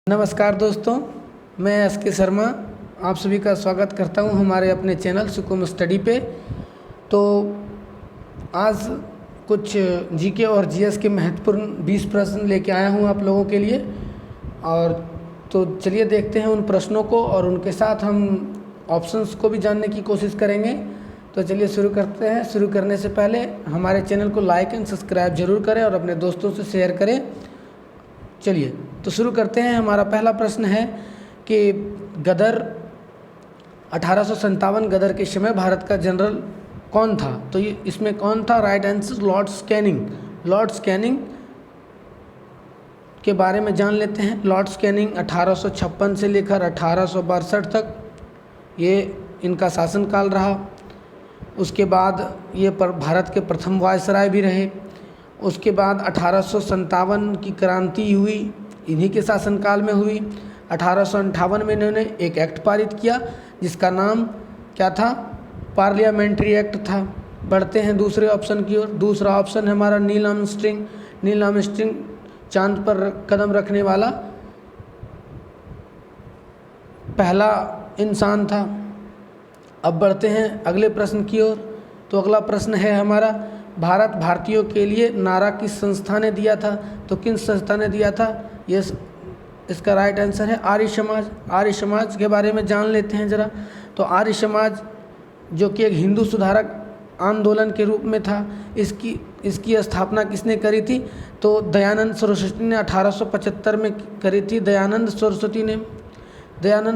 नमस्कार दोस्तों, मैं एस.के. शर्मा आप सभी का स्वागत करता हूं हमारे अपने चैनल सुकुम स्टडी पे। तो आज कुछ जीके और जीएस के महत्वपूर्ण 20 प्रश्न लेके आया हूं आप लोगों के लिए। और तो चलिए देखते हैं उन प्रश्नों को, और उनके साथ हम ऑप्शंस को भी जानने की कोशिश करेंगे। तो चलिए शुरू करते हैं। शुरू करने से पहले हमारे चैनल को लाइक एंड सब्सक्राइब जरूर करें और अपने दोस्तों से शेयर करें। चलिए तो शुरू करते हैं। हमारा पहला प्रश्न है कि गदर 1857 गदर के समय भारत का जनरल कौन था? तो ये इसमें कौन था? Right answer Lord Canning. Lord Canning के बारे में जान लेते हैं। लॉर्ड कैनिंग 1856 से लेकर 1862 तक ये इनका शासनकाल रहा। उसके बाद ये भारत के प्रथम वायसराय भी रहे। उसके बाद 1857 की क्रांति हुई, इन्हीं के शासनकाल में हुई। 1858 में इन्होंने एक एक्ट पारित किया जिसका नाम क्या था? पार्लियामेंट्री एक्ट था। बढ़ते हैं दूसरे ऑप्शन की ओर। दूसरा ऑप्शन है हमारा नील आर्मस्ट्रिंग। नील आर्मस्ट्रिंग चांद पर कदम रखने वाला पहला इंसान था। अब बढ़ते हैं अगले प्रश्न की ओर। तो अगला प्रश्न है हमारा, भारत भारतीयों के लिए नारा किस संस्था ने दिया था? तो किन संस्था ने दिया था? ये इसका राइट आंसर है आर्य समाज। आर्य समाज के बारे में जान लेते हैं ज़रा। तो आर्य समाज जो कि एक हिंदू सुधारक आंदोलन के रूप में था, इसकी स्थापना किसने करी थी? तो दयानंद सरस्वती ने 1875 में करी थी। दयानंद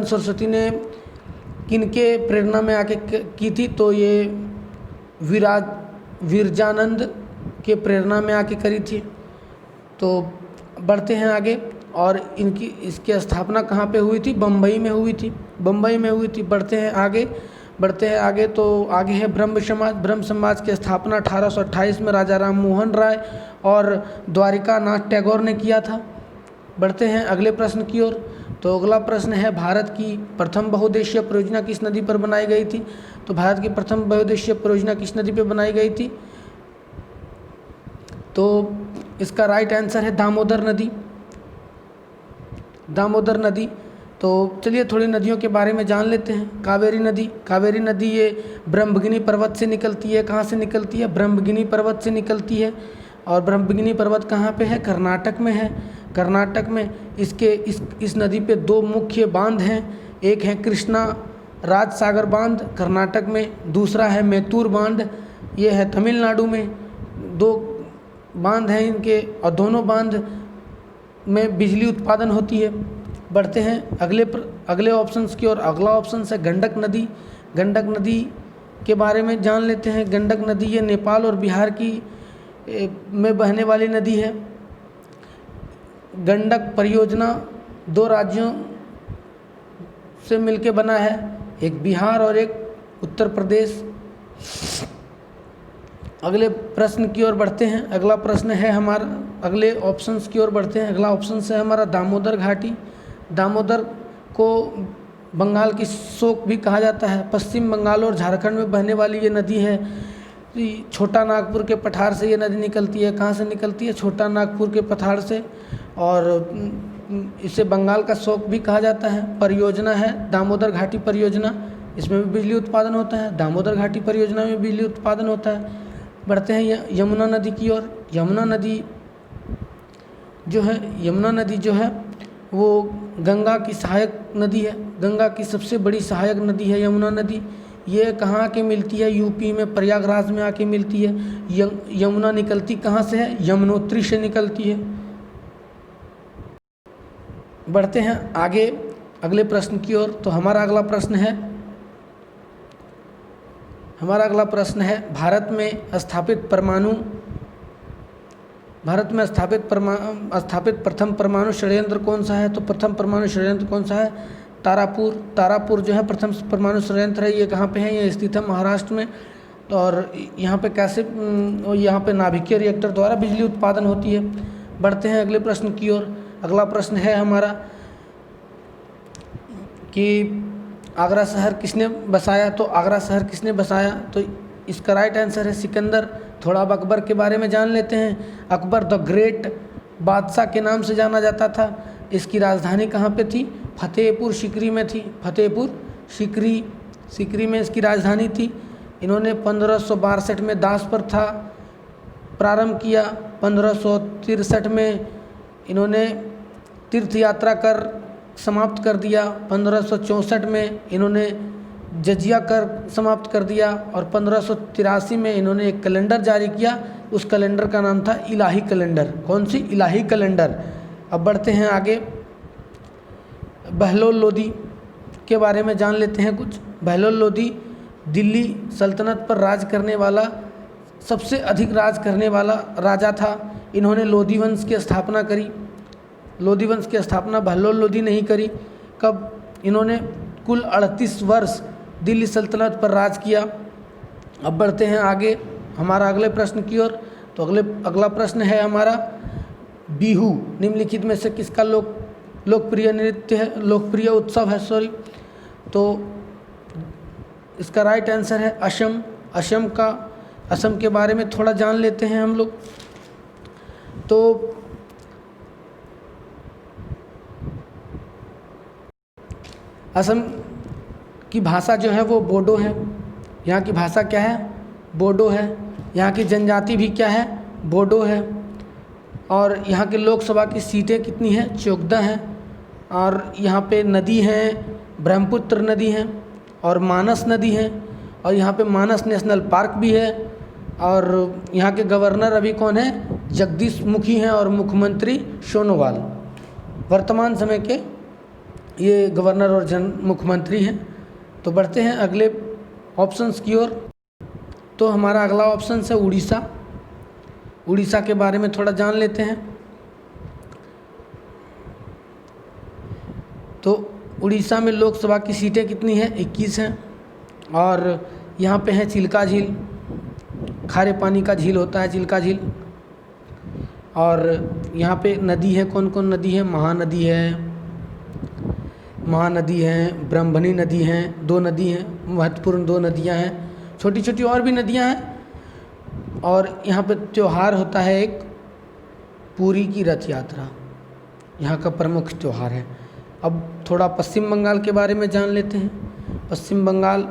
सरस्वती ने किनके प्रेरणा में आके की थी? तो ये विरजानंद के प्रेरणा में आके करी थी। तो बढ़ते हैं आगे। और इसकी स्थापना कहाँ पे हुई थी? बम्बई में हुई थी। बढ़ते हैं आगे। तो आगे है ब्रह्म समाज। ब्रह्म समाज की स्थापना 1828 में राजा राम मोहन राय और द्वारिका नाथ टैगोर ने किया था। बढ़ते हैं अगले प्रश्न की ओर। तो अगला प्रश्न है, भारत की प्रथम बहुउद्देशीय परियोजना किस नदी पर बनाई गई थी? तो भारत की प्रथम बहुउद्देशीय परियोजना किस नदी पर बनाई गई थी? तो इसका राइट आंसर है दामोदर नदी। तो चलिए थोड़ी नदियों के बारे में जान लेते हैं। कावेरी नदी ये ब्रह्मगिनी पर्वत से निकलती है। कहाँ से निकलती है? ब्रह्मगिनी पर्वत से निकलती है। और ब्रह्मगिनी पर्वत कहाँ पे है? कर्नाटक में है। कर्नाटक में इस नदी पे दो मुख्य बांध हैं। एक है कृष्णा राज सागर बांध कर्नाटक में, दूसरा है मैतूर बांध, ये है तमिलनाडु में। दो बांध हैं इनके, और दोनों बांध में बिजली उत्पादन होती है। बढ़ते हैं अगले ऑप्शंस की ओर। अगला ऑप्शन है गंडक नदी। गंडक नदी के बारे में जान लेते हैं। गंडक नदी ये नेपाल और बिहार में बहने वाली नदी है। गंडक परियोजना दो राज्यों से मिलके बना है, एक बिहार और एक उत्तर प्रदेश। अगले प्रश्न की ओर बढ़ते हैं। अगला प्रश्न है हमारा, अगले ऑप्शंस की ओर बढ़ते हैं। अगला ऑप्शन है हमारा दामोदर घाटी। दामोदर को बंगाल की शोक भी कहा जाता है। पश्चिम बंगाल और झारखंड में बहने वाली ये नदी है। छोटा नागपुर के पठार से ये नदी निकलती है। कहाँ से निकलती है? छोटा नागपुर के पठार से। और इसे बंगाल का शोक भी कहा जाता है। परियोजना है दामोदर घाटी परियोजना, इसमें भी बिजली उत्पादन होता है। दामोदर घाटी परियोजना में बिजली उत्पादन होता है। बढ़ते हैं यमुना नदी की ओर। यमुना नदी जो है वो गंगा की सहायक नदी है। गंगा की सबसे बड़ी सहायक नदी है यमुना नदी। ये कहाँ आके मिलती है? यूपी में प्रयागराज में आके मिलती है। यमुना निकलती कहाँ से है? यमुनोत्री से निकलती है। बढ़ते हैं आगे अगले प्रश्न की ओर। तो हमारा अगला प्रश्न है भारत में स्थापित प्रथम परमाणु षड्यंत्र कौन सा है? तो प्रथम परमाणु षड्यंत्र कौन सा है? तारापुर जो है प्रथम परमाणु षड्यंत्र है। ये कहाँ पे है? ये स्थित है महाराष्ट्र में। और यहाँ पे नाभिकीय रिएक्टर द्वारा बिजली उत्पादन होती है। बढ़ते हैं अगले प्रश्न की ओर। अगला प्रश्न है हमारा कि आगरा शहर किसने बसाया? तो आगरा शहर किसने बसाया? तो इसका राइट आंसर है सिकंदर। थोड़ा अब अकबर के बारे में जान लेते हैं। अकबर द ग्रेट बादशाह के नाम से जाना जाता था। इसकी राजधानी कहाँ पे थी? फतेहपुर सीकरी में थी। फतेहपुर सीकरी में इसकी राजधानी थी। इन्होंने 1562 में दास प्रथा प्रारंभ किया। 1563 में इन्होंने तीर्थ यात्रा कर समाप्त कर दिया। 1564 में इन्होंने जजिया कर समाप्त कर दिया और 1583 में इन्होंने एक कैलेंडर जारी किया। उस कैलेंडर का नाम था इलाही कैलेंडर। कौन सी? इलाही कैलेंडर। अब बढ़ते हैं आगे, बहलोल लोदी के बारे में जान लेते हैं कुछ। बहलोल लोदी दिल्ली सल्तनत पर राज करने वाला, सबसे अधिक राज करने वाला राजा था। इन्होंने लोदी वंश की स्थापना करी। लोदी वंश की स्थापना बहलोल लोदी ने ही करी। कब? इन्होंने कुल 38 वर्ष दिल्ली सल्तनत पर राज किया। अब बढ़ते हैं आगे हमारा अगले प्रश्न की ओर। तो अगला प्रश्न है हमारा, बिहू निम्नलिखित में से किसका लोकप्रिय नृत्य है, लोकप्रिय उत्सव है, सॉरी। तो इसका राइट आंसर है असम। असम के बारे में थोड़ा जान लेते हैं हम लोग। तो असम की भाषा जो है वो बोडो है। यहाँ की भाषा क्या है? बोडो है। यहाँ की जनजाति भी क्या है? बोडो है। और यहाँ के लोकसभा की सीटें कितनी हैं? 14 हैं। और यहाँ पे नदी हैं, ब्रह्मपुत्र नदी है और मानस नदी है। और यहाँ पे मानस नेशनल पार्क भी है। और यहाँ के गवर्नर अभी कौन है? जगदीश मुखी हैं और मुख्यमंत्री सोनोवाल। वर्तमान समय के ये गवर्नर और मुख्यमंत्री हैं। तो बढ़ते हैं अगले ऑप्शंस की ओर। तो हमारा अगला ऑप्शन है उड़ीसा। उड़ीसा के बारे में थोड़ा जान लेते हैं। तो उड़ीसा में लोकसभा की सीटें कितनी हैं? 21 हैं। और यहाँ पे है चिल्का झील, खारे पानी का झील होता है चिल्का झील। और यहाँ पे नदी है, कौन कौन नदी है? महानदी है, ब्रह्मणी नदी हैं, 2 नदी हैं, महत्वपूर्ण 2 नदियाँ हैं। छोटी छोटी और भी नदियाँ हैं। और यहाँ पे त्यौहार होता है एक, पुरी की रथ यात्रा यहाँ का प्रमुख त्यौहार है। अब थोड़ा पश्चिम बंगाल के बारे में जान लेते हैं। पश्चिम बंगाल,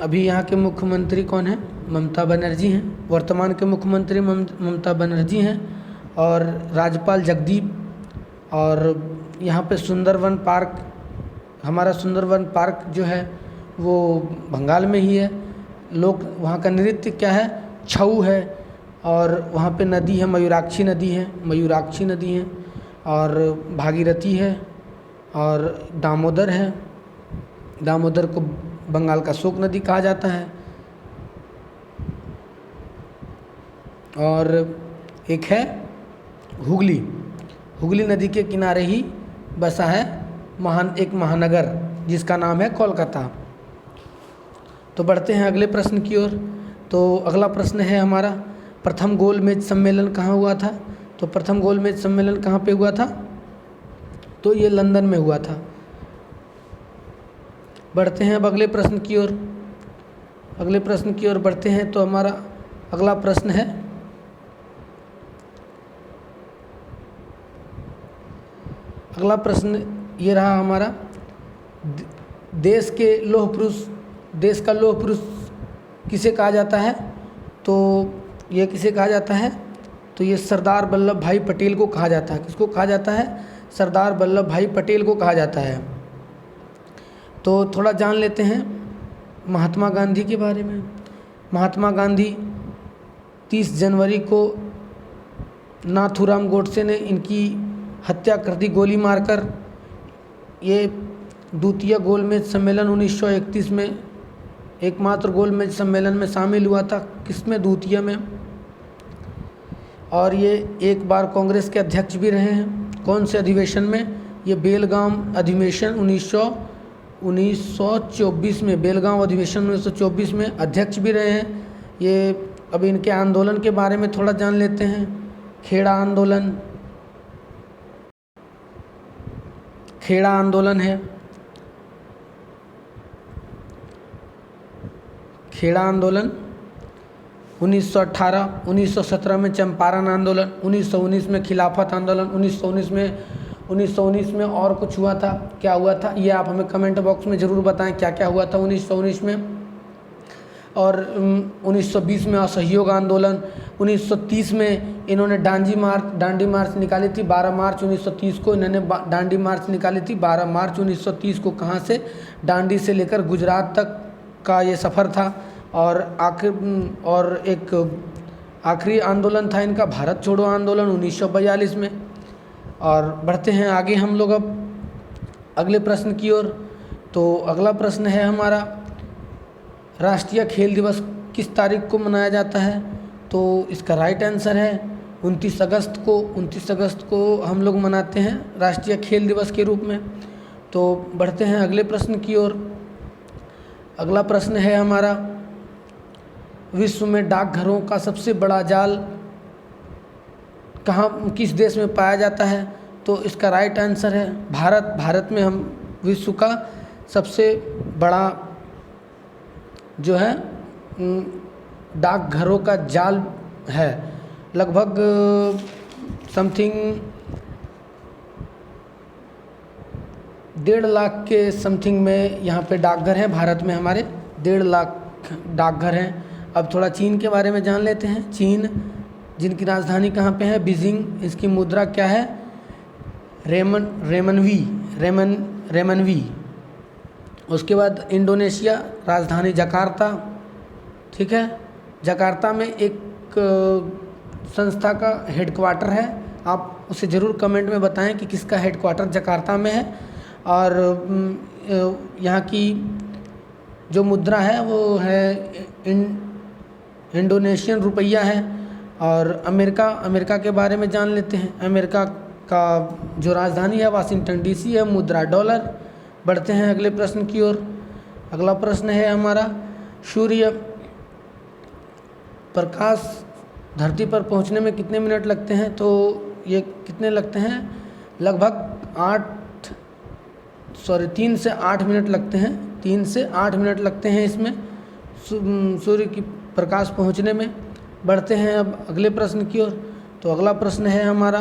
अभी यहाँ के मुख्यमंत्री कौन है? ममता बनर्जी हैं। वर्तमान के मुख्यमंत्री ममता बनर्जी हैं। और राज्यपाल जगदीप। और यहाँ पे सुंदरवन पार्क, हमारा सुंदरवन पार्क जो है वो बंगाल में ही है। वहाँ का नृत्य क्या है? छऊ है। और वहाँ पे नदी है, मयूराक्षी नदी है। और भागीरथी है और दामोदर है। दामोदर को बंगाल का शोक नदी कहा जाता है। और एक है हुगली नदी के किनारे ही बसा है एक महानगर जिसका नाम है कोलकाता। तो बढ़ते हैं अगले प्रश्न की ओर। तो अगला प्रश्न है हमारा, प्रथम गोलमेज सम्मेलन कहाँ हुआ था? तो प्रथम गोलमेज सम्मेलन कहाँ पे हुआ था? तो ये लंदन में हुआ था। बढ़ते हैं अब अगले प्रश्न की ओर। बढ़ते हैं। तो हमारा अगला प्रश्न है, अगला प्रश्न ये रहा हमारा, देश का लौह पुरुष किसे कहा जाता है? तो ये किसे कहा जाता है? तो ये सरदार वल्लभ भाई पटेल को कहा जाता है। किसको कहा जाता है? सरदार वल्लभ भाई पटेल को कहा जाता है। तो थोड़ा जान लेते हैं महात्मा गांधी के बारे में। महात्मा गांधी 30 जनवरी को नाथूराम गोडसे ने इनकी हत्या कर दी गोली मारकर। ये द्वितीय गोलमेज सम्मेलन 1931 में एकमात्र गोलमेज सम्मेलन में शामिल हुआ था। किसमें? द्वितीय में। और ये एक बार कांग्रेस के अध्यक्ष भी रहे हैं। कौन से अधिवेशन में? ये बेलगाम अधिवेशन 1924 में, बेलगांव अधिवेशन 1924 में अध्यक्ष भी रहे हैं ये। अब इनके आंदोलन के बारे में थोड़ा जान लेते हैं। खेड़ा आंदोलन है। खेड़ा आंदोलन 1918, 1917 में चंपारण आंदोलन, 1919 में खिलाफत आंदोलन, 1919 में और कुछ हुआ था, क्या हुआ था ये आप हमें कमेंट बॉक्स में ज़रूर बताएं क्या क्या हुआ था 1919 में। और 1920 में असहयोग आंदोलन, 1930 में इन्होंने डांडी मार्च निकाली थी 12 मार्च 1930 को इन्होंने डांडी मार्च निकाली थी 12 मार्च 1930 को। कहाँ से? डांडी से लेकर गुजरात तक का ये सफ़र था। और एक आखिरी आंदोलन था इनका भारत छोड़ो आंदोलन 1942 में। और बढ़ते हैं आगे हम लोग अब अगले प्रश्न की ओर। तो अगला प्रश्न है हमारा, राष्ट्रीय खेल दिवस किस तारीख को मनाया जाता है? तो इसका राइट आंसर है 29 अगस्त को। 29 अगस्त को हम लोग मनाते हैं राष्ट्रीय खेल दिवस के रूप में। तो बढ़ते हैं अगले प्रश्न की ओर। अगला प्रश्न है हमारा, विश्व में डाकघरों का सबसे बड़ा जाल किस देश में पाया जाता है? तो इसका राइट आंसर है भारत। भारत में हम विश्व का सबसे बड़ा जो है डाकघरों का जाल है। लगभग समथिंग 1.5 लाख के समथिंग में यहाँ पे डाकघर हैं भारत में, हमारे 1.5 लाख डाकघर हैं। अब थोड़ा चीन के बारे में जान लेते हैं। चीन, जिनकी राजधानी कहाँ पे है? बीजिंग। इसकी मुद्रा क्या है? रेमनवी। उसके बाद इंडोनेशिया, राजधानी जकार्ता। ठीक है, जकार्ता में एक संस्था का हेडक्वार्टर है, आप उसे ज़रूर कमेंट में बताएं कि किसका हेडक्वार्टर जकार्ता में है। और यहाँ की जो मुद्रा है वो है इंडोनेशियन रुपया है। और अमेरिका के बारे में जान लेते हैं। अमेरिका का जो राजधानी है वाशिंगटन डीसी है, मुद्रा डॉलर। बढ़ते हैं अगले प्रश्न की ओर। अगला प्रश्न है हमारा, सूर्य प्रकाश धरती पर पहुंचने में कितने मिनट लगते हैं? तो ये कितने लगते हैं? लगभग 3 से 8 मिनट लगते हैं। 3 से 8 मिनट लगते हैं इसमें सूर्य की प्रकाश पहुंचने में। बढ़ते हैं अब अगले प्रश्न की ओर। तो अगला प्रश्न है हमारा,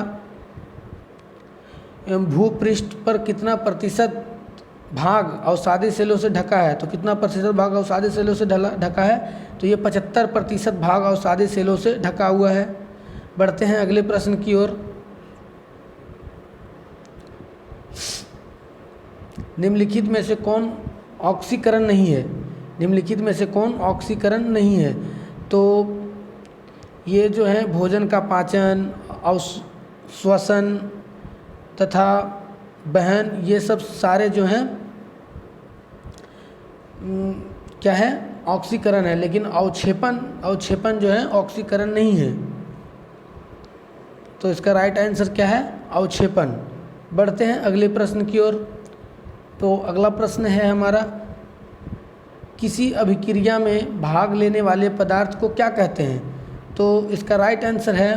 भूपृष्ठ पर कितना प्रतिशत भाग अवसादी सेलों से ढका है? तो कितना प्रतिशत भाग अवसादी सेलों से ढका है? तो ये 75% भाग अवसादी सेलों से ढका हुआ है। बढ़ते हैं अगले प्रश्न की ओर। निम्नलिखित में से कौन ऑक्सीकरण नहीं है? निम्नलिखित में से कौन ऑक्सीकरण नहीं है? तो ये जो है भोजन का पाचन, श्वसन तथा बहन, ये सब सारे जो हैं क्या है? ऑक्सीकरण है। लेकिन अवक्षेपण जो है ऑक्सीकरण नहीं है। तो इसका राइट आंसर क्या है? अवक्षेपण। बढ़ते हैं अगले प्रश्न की ओर। तो अगला प्रश्न है हमारा, किसी अभिक्रिया में भाग लेने वाले पदार्थ को क्या कहते हैं? तो इसका राइट आंसर है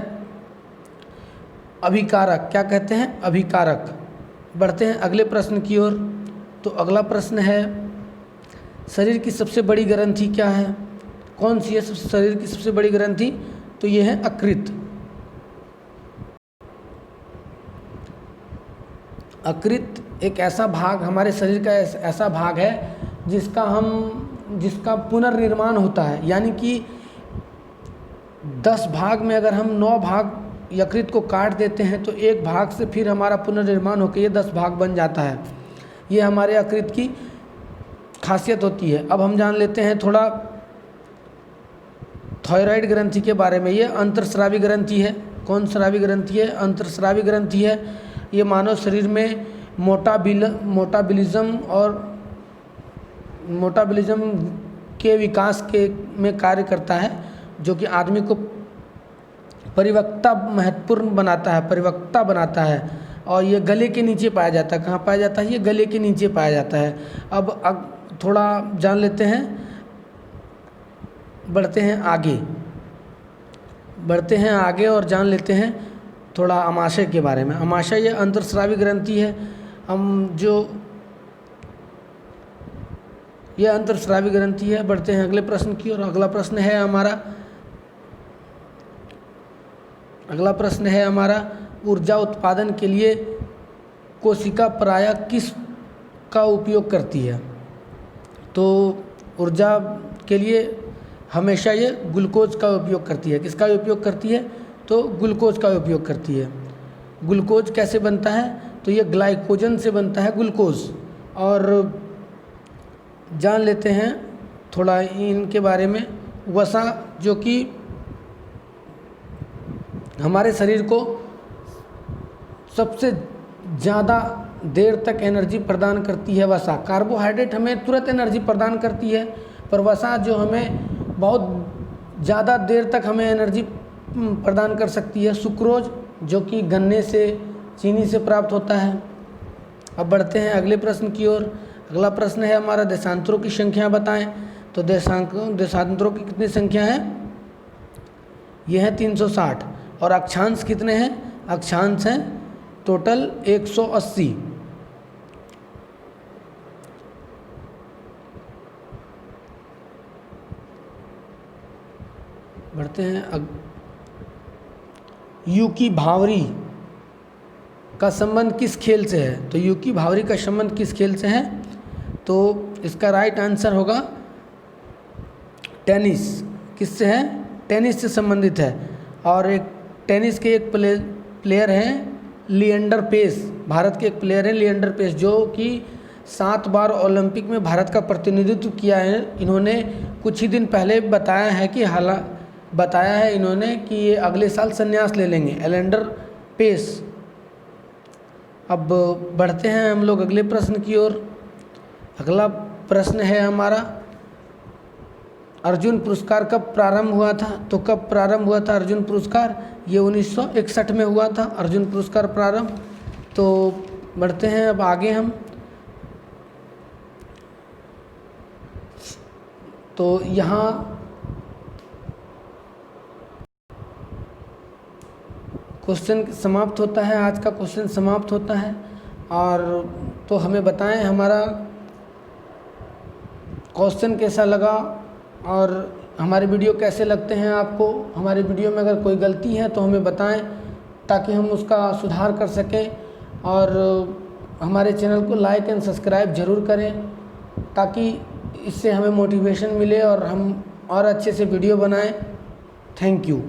अभिकारक। क्या कहते हैं? अभिकारक। बढ़ते हैं अगले प्रश्न की ओर। तो अगला प्रश्न है, शरीर की सबसे बड़ी ग्रंथि क्या है? कौन सी है शरीर की सबसे बड़ी ग्रंथि? तो ये है यकृत। यकृत एक ऐसा भाग, हमारे शरीर का ऐसा भाग है जिसका पुनर्निर्माण होता है। यानी कि 10 भाग में अगर हम 9 भाग यकृत को काट देते हैं तो एक भाग से फिर हमारा पुनर्निर्माण होकर ये 10 भाग बन जाता है। ये हमारे यकृत की खासियत होती है। अब हम जान लेते हैं थोड़ा थायराइड ग्रंथि के बारे में। ये अंतर्स्रावी ग्रंथि है। कौन स्रावी ग्रंथि है? अंतर्स्रावी ग्रंथि है। ये मानव शरीर में मोटाबिलिज्म के विकास में कार्य करता है, जो कि आदमी को परिपक्वता महत्वपूर्ण परिपक्वता बनाता है। और ये गले के नीचे पाया जाता है। कहाँ पाया जाता है? ये गले के नीचे पाया जाता है। अब थोड़ा जान लेते हैं, बढ़ते हैं आगे और जान लेते हैं थोड़ा अमाशय के बारे में। अमाशय ये अंतर्स्रावी ग्रंथि है। ये अंतर्स्रावी ग्रंथि है। बढ़ते हैं अगले प्रश्न की और। अगला प्रश्न है हमारा, अगला प्रश्न है हमारा, ऊर्जा उत्पादन के लिए कोशिका प्रायः किस का उपयोग करती है? तो ऊर्जा के लिए हमेशा ये ग्लूकोज का उपयोग करती है। किसका उपयोग करती है? तो ग्लूकोज का उपयोग करती है। ग्लूकोज कैसे बनता है? तो ये ग्लाइकोजन से बनता है ग्लूकोज। और जान लेते हैं थोड़ा इनके बारे में। वसा, जो कि हमारे शरीर को सबसे ज़्यादा देर तक एनर्जी प्रदान करती है वसा। कार्बोहाइड्रेट हमें तुरंत एनर्जी प्रदान करती है, पर वसा जो हमें बहुत ज़्यादा देर तक हमें एनर्जी प्रदान कर सकती है। सुक्रोज, जो कि गन्ने से, चीनी से प्राप्त होता है। अब बढ़ते हैं अगले प्रश्न की ओर। अगला प्रश्न है हमारा, देशांतरों की संख्या बताएं। तो देशांतरों की कितनी संख्या है? यह है 360। और अक्षांश कितने हैं? अक्षांश हैं टोटल 180। बढ़ते हैं। यूकी भावरी का संबंध किस खेल से है? तो यूकी भावरी का संबंध किस खेल से है? तो इसका राइट आंसर होगा टेनिस। किससे है? टेनिस से संबंधित है। और एक टेनिस के एक प्लेयर हैं लिएंडर पेस, भारत के एक प्लेयर हैं लिएंडर पेस, जो कि 7 बार ओलंपिक में भारत का प्रतिनिधित्व किया है। इन्होंने कुछ ही दिन पहले बताया है इन्होंने कि ये अगले साल संन्यास ले लेंगे, लिएंडर पेस। अब बढ़ते हैं हम लोग अगले प्रश्न की ओर। अगला प्रश्न है हमारा, अर्जुन पुरस्कार कब प्रारंभ हुआ था? तो कब प्रारंभ हुआ था अर्जुन पुरस्कार? ये 1961 में हुआ था अर्जुन पुरस्कार प्रारंभ। तो बढ़ते हैं अब आगे हम। तो यहाँ क्वेश्चन समाप्त होता है, आज का क्वेश्चन समाप्त होता है। और तो हमें बताएं हमारा क्वेश्चन कैसा लगा और हमारे वीडियो कैसे लगते हैं आपको। हमारे वीडियो में अगर कोई गलती है तो हमें बताएं, ताकि हम उसका सुधार कर सकें। और हमारे चैनल को लाइक एंड सब्सक्राइब ज़रूर करें, ताकि इससे हमें मोटिवेशन मिले और हम और अच्छे से वीडियो बनाएं। Thank you.